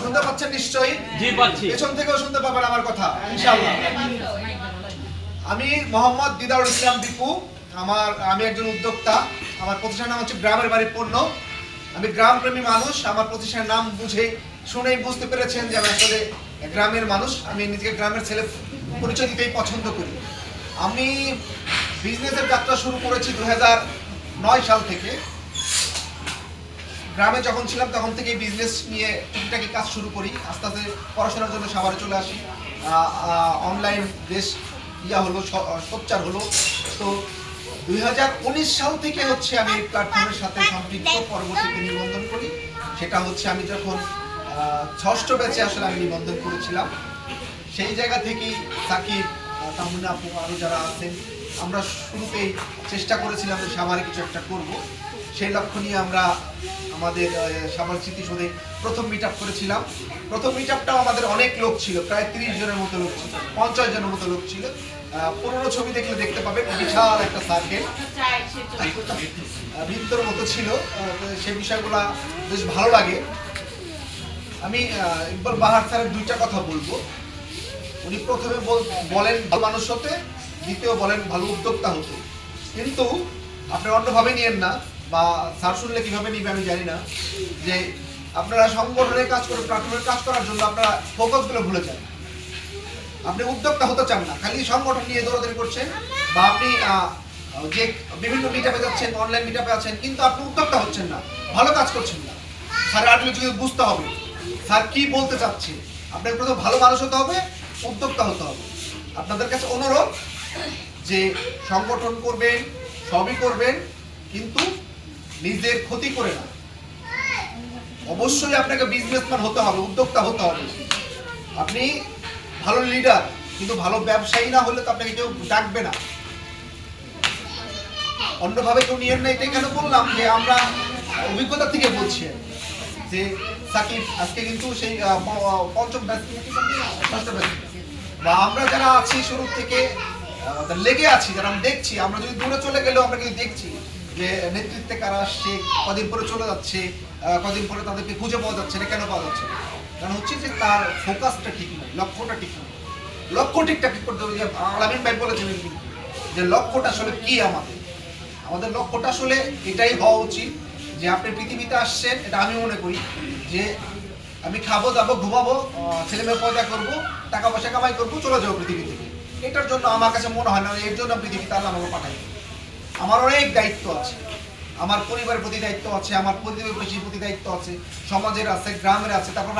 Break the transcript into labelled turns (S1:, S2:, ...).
S1: শুনতে পাচ্ছেন নিশ্চয়ই?
S2: জি পাচ্ছি।
S1: পেছন থেকেও শুনতে পাবেন আমার কথা ইনশাআল্লাহ। আমি মোহাম্মদ দিদারুল ইসলাম দীপু। আমি একজন উদ্যোক্তা। আমার প্রতিষ্ঠানের নাম হচ্ছে গ্রামের বাড়ি পণ্য। আমি গ্রামপ্রেমী মানুষ। আমার প্রতিষ্ঠানের নাম বুঝে শুনেই বুঝতে পেরেছেন যে আমি আসলে গ্রামের মানুষ। আমি নিজেকে গ্রামের ছেলে পরিচয় দিতেই পছন্দ করি। আমি বিজনেসের যাত্রা শুরু করেছি 2009 সাল থেকে। গ্রামে যখন ছিলাম তখন থেকে বিজনেস নিয়ে টুকিটাকি কাজ শুরু করি। আস্তে আস্তে পড়াশোনার জন্য শহরে চলে আসি। অনলাইন বেশ হলো, সোচ্চার হলো। তো 2019 সাল থেকে হচ্ছে আমি এই প্ল্যাটফর্মের সাথে সম্পৃক্ত। পরবর্তীতে নিবন্ধন করি। সেটা হচ্ছে আমি যখন ষষ্ঠ ব্যাচে আসলে আমি নিবন্ধন করেছিলাম। সেই জায়গা থেকেই সাকিব, তামুনা আপু আরও যারা আছেন, আমরা শুরুতেই চেষ্টা করেছিলাম যে সাভারে কিছু একটা করব। সেই লক্ষ্য নিয়ে আমরা আমাদের সাভার স্মৃতিসৌধে প্রথম মিট আপ করেছিলাম। প্রথম মিট আপটাও আমাদের অনেক লোক ছিল, প্রায় 30 জনের মতো লোক ছিল, 50 জনের মতো লোক ছিল। পুরোনো ছবি দেখলে দেখতে পাবেন বিশাল একটা সার্কেল বৃত্তর মতো ছিল। সেই বিষয়গুলো বেশ ভালো লাগে। আমি ইকবাল বাহার স্যারের দুইটা কথা বলবো। উনি প্রথমে বলেন ভালো মানুষ হতে, দ্বিতীয় বলেন ভালো উদ্যোক্তা হতে। কিন্তু আপনি অন্যভাবে নিয়েন না, বা স্যার শুনলে কিভাবে নিবে আমি জানি না, যে আপনারা সংগঠনের কাজ করে প্ল্যাটফর্মের কাজ করার জন্য আপনারা ফোকাসগুলো ভুলে যান। আপনি উদ্যোক্তা হতে চান না, খালি সংগঠন নিয়ে দৌড়াদৌড়ি করছেন, বা আপনি যে বিভিন্ন মিটআপে যাচ্ছেন, অনলাইন মিটআপে আছেন, কিন্তু আপনি উদ্যোক্তা হচ্ছেন না, ভালো কাজ করছেন না। স্যারের আর্টিকেল বুঝতে হবে স্যার কি বলতে চাচ্ছে। আপনাকে প্রথম ভালো মানুষ হতে হবে, উদ্যোক্তা হতে হবে। আপনাদের কাছে অনুরোধ যে সংগঠন করবেন, সবই করবেন, কিন্তু নিজের ক্ষতি করে না। অবশ্যই আপনাকে বিজনেসম্যান হতে হবে, উদ্যোক্তা হতে হবে। আপনি ভালো লিডার, কিন্তু ভালো ব্যবসায়ী না হলে তো আপনাকে কেউ ডাকবে না। অন্যভাবে কেউ নিয়েন না। এটাই কেন বললাম যে আমরা অভিজ্ঞতা থেকে বলছি যে সাকিব আজকে কিন্তু সেই পঞ্চম ব্যাচ, ষষ্ঠ ব্যাচ, বা আমরা যারা আছি শুরু থেকে লেগে আছি, যারা আমি দেখছি, আমরা যদি দূরে চলে গেলেও আমরা কিন্তু দেখছি যে নেতৃত্বে কারা আসছে, কদিন পরে চলে যাচ্ছে, কদিন পরে তাদেরকে খুঁজে পাওয়া যাচ্ছে না। কেন পাওয়া যাচ্ছে না? কারণ হচ্ছে যে তার ফোকাসটা ঠিক নয়, লক্ষ্যটা ঠিক নয়। লক্ষ্য ঠিকঠাক করতে হবে। যে আলামিন ভাই বলেছেন যে লক্ষ্যটা আসলে কি আমাদের লক্ষ্যটা আসলে এটাই হওয়া উচিত যে আপনি পৃথিবীতে আসছেন, এটা আমি মনে করি যে আমি খাবো, দাবো, ঘুমাবো, ছেলে মেয়ে পয়দা করবো, টাকা পয়সা কামাই করবো, চলে যাবো পৃথিবী থেকে। এটার জন্য আমার কাছে মনে হয় না এর জন্য পৃথিবীতে আল্লাহ আমাকে পাঠাই। আমার অনেক দায়িত্ব আছে, আমার পরিবারের প্রতি দায়িত্ব আছে, আমার প্রতিবেশীর প্রতি দায়িত্ব আছে, সমাজের আছে, গ্রামের আছে, তারপর